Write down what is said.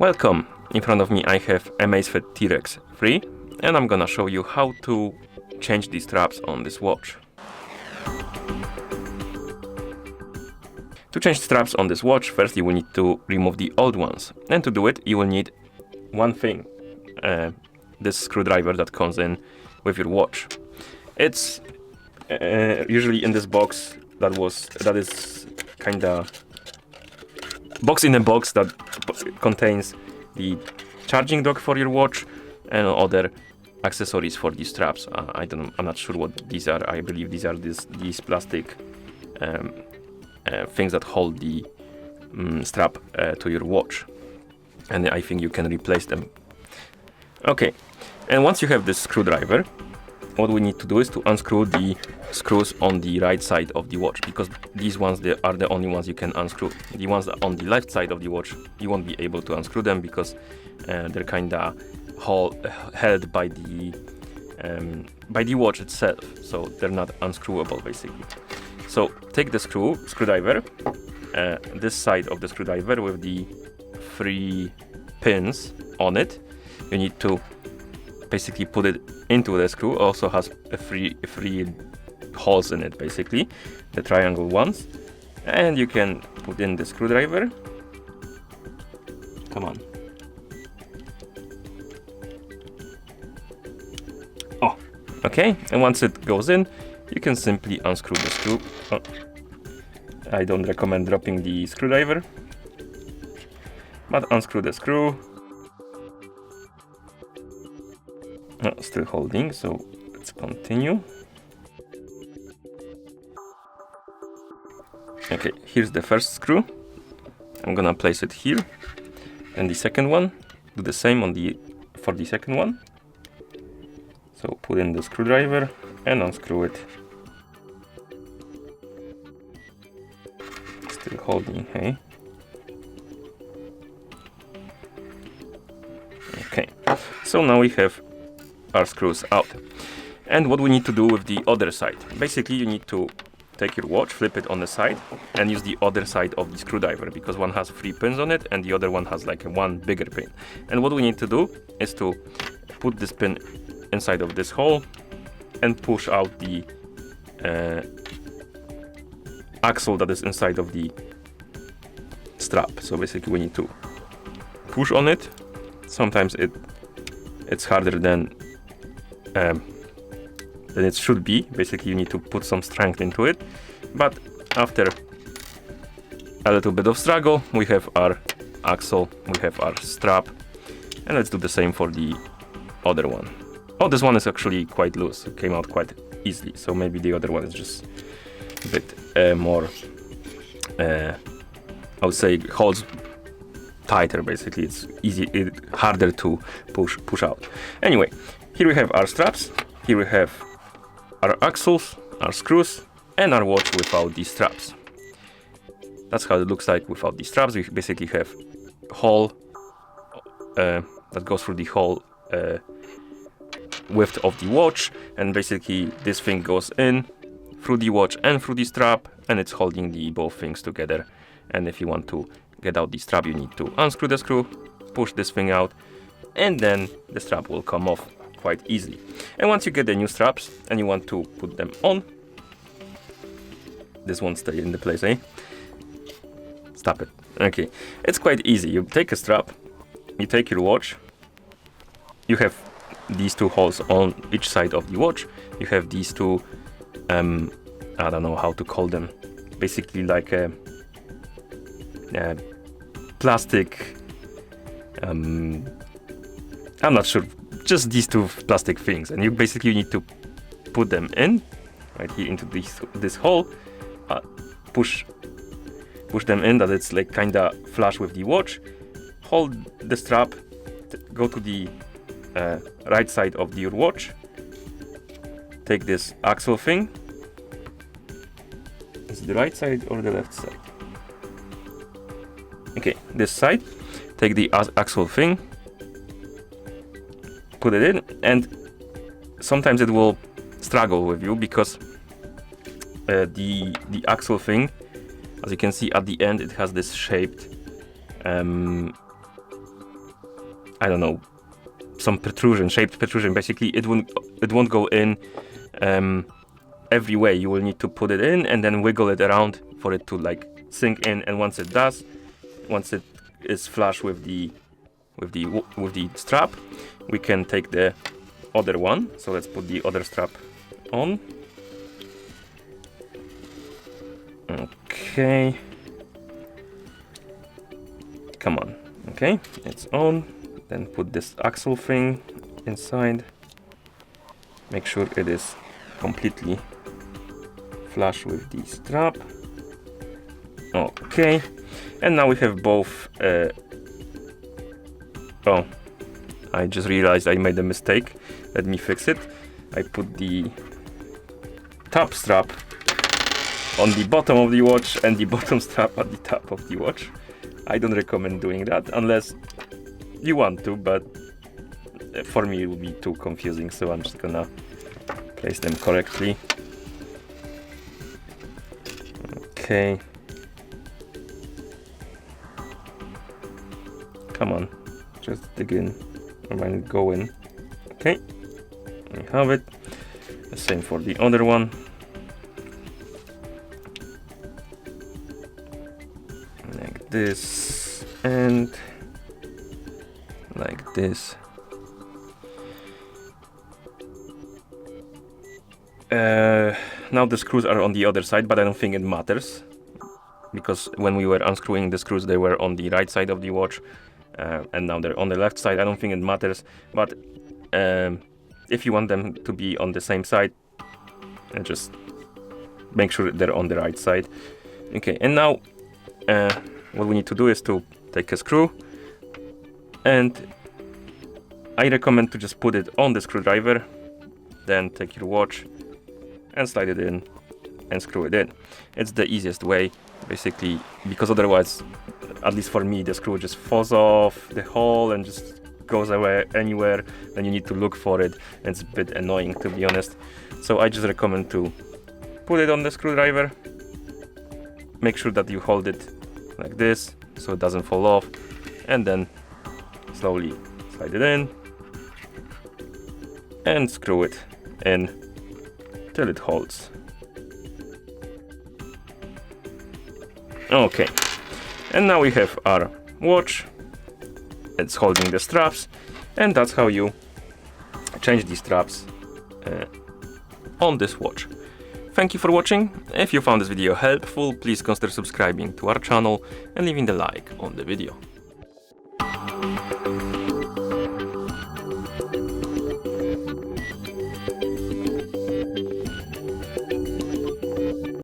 Welcome! In front of me I have Amazfit T-Rex 3 and I'm gonna show you how to change the straps on this watch. To change straps on this watch, first you will need to remove the old ones, and to do it you will need one thing, this screwdriver that comes in with your watch. It's usually in this box that is kinda box in a box that contains the charging dock for your watch and other accessories for these straps. I'm not sure what these are. I believe these are these plastic things that hold the strap to your watch, and I think you can replace them. Okay, and once you have this screwdriver, what we need to do is to unscrew the screws on the right side of the watch, because these ones are the only ones you can unscrew. The ones on the left side of the watch, you won't be able to unscrew them because they're kinda held by the watch itself, so they're not unscrewable basically. So take the screwdriver, this side of the screwdriver with the 3 pins on it. You need to basically put it into the screw. Also has three holes in it, basically the triangle ones, and you can put in the screwdriver. Come on. Oh, okay, and once it goes in, you can simply unscrew the screw. Oh. I don't recommend dropping the screwdriver, but unscrew the screw. Oh, still holding, so let's continue. Okay, here's the first screw. I'm gonna place it here, and the second one, do the same for the second one. So put in the screwdriver and unscrew it. Still holding, hey? Okay, so now we have our screws out. And what we need to do with the other side? Basically, you need to take your watch, flip it on the side, and use the other side of the screwdriver, because one has 3 pins on it and the other one has like one bigger pin. And what we need to do is to put this pin inside of this hole and push out the axle that is inside of the strap. So basically we need to push on it. Sometimes it's harder than it should be. Basically you need to put some strength into it, but after a little bit of struggle we have our axle, we have our strap, and let's do the same for the other one. Oh, this one is actually quite loose, it came out quite easily, so maybe the other one is just a bit more I would say holds tighter. Basically it's harder to push out. Anyway, here we have our straps, here we have our axles, our screws, and our watch without these straps. That's how it looks like without these straps. We basically have hole that goes through the whole width of the watch, and basically this thing goes in through the watch and through the strap, and it's holding both things together. And if you want to get out the strap, you need to unscrew the screw, push this thing out, and then the strap will come off quite easily. And once you get the new straps and you want to put them on, this won't stay in the place, eh? Stop it. Okay, it's quite easy. You take a strap, you take your watch, you have these 2 holes on each side of the watch, you have these 2 I don't know how to call them, basically like a plastic, I'm not sure, just these 2 plastic things, and you basically need to put them in right here into this hole, push them in that it's like kinda flush with the watch, hold the strap, go to the right side of your watch, take this axle thing. Is it the right side or the left side? Okay, this side, take the axle thing, put it in, and sometimes it will struggle with you because the axle thing, as you can see at the end, it has this shaped I don't know, some protrusion, shaped protrusion. Basically, it won't go in every way. You will need to put it in and then wiggle it around for it to like sink in. And once it does, once it is flush with the strap, we can take the other one. So let's put the other strap on. Okay. Come on. Okay, it's on. Then put this axle thing inside. Make sure it is completely flush with the strap. Okay, and now we have both. Oh, I just realized I made a mistake. Let me fix it. I put the top strap on the bottom of the watch and the bottom strap at the top of the watch. I don't recommend doing that unless you want to, but for me it would be too confusing, so I'm just gonna place them correctly. Okay. Come on, just dig in and go in. Okay, we have it. The same for the other one. Like this and like this. Now the screws are on the other side, but I don't think it matters because when we were unscrewing the screws, they were on the right side of the watch, and now they're on the left side. I don't think it matters, but if you want them to be on the same side, just make sure they're on the right side. Okay, and now what we need to do is to take a screw, and I recommend to just put it on the screwdriver, then take your watch and slide it in and screw it in. It's the easiest way, basically, because otherwise, at least for me, the screw just falls off the hole and just goes away anywhere. Then you need to look for it, and it's a bit annoying, to be honest. So I just recommend to put it on the screwdriver. Make sure that you hold it like this so it doesn't fall off, and then slowly slide it in and screw it in till it holds. Okay, and now we have our watch. It's holding the straps, and that's how you change the straps on this watch. Thank you for watching. If you found this video helpful, please consider subscribing to our channel and leaving the like on the video.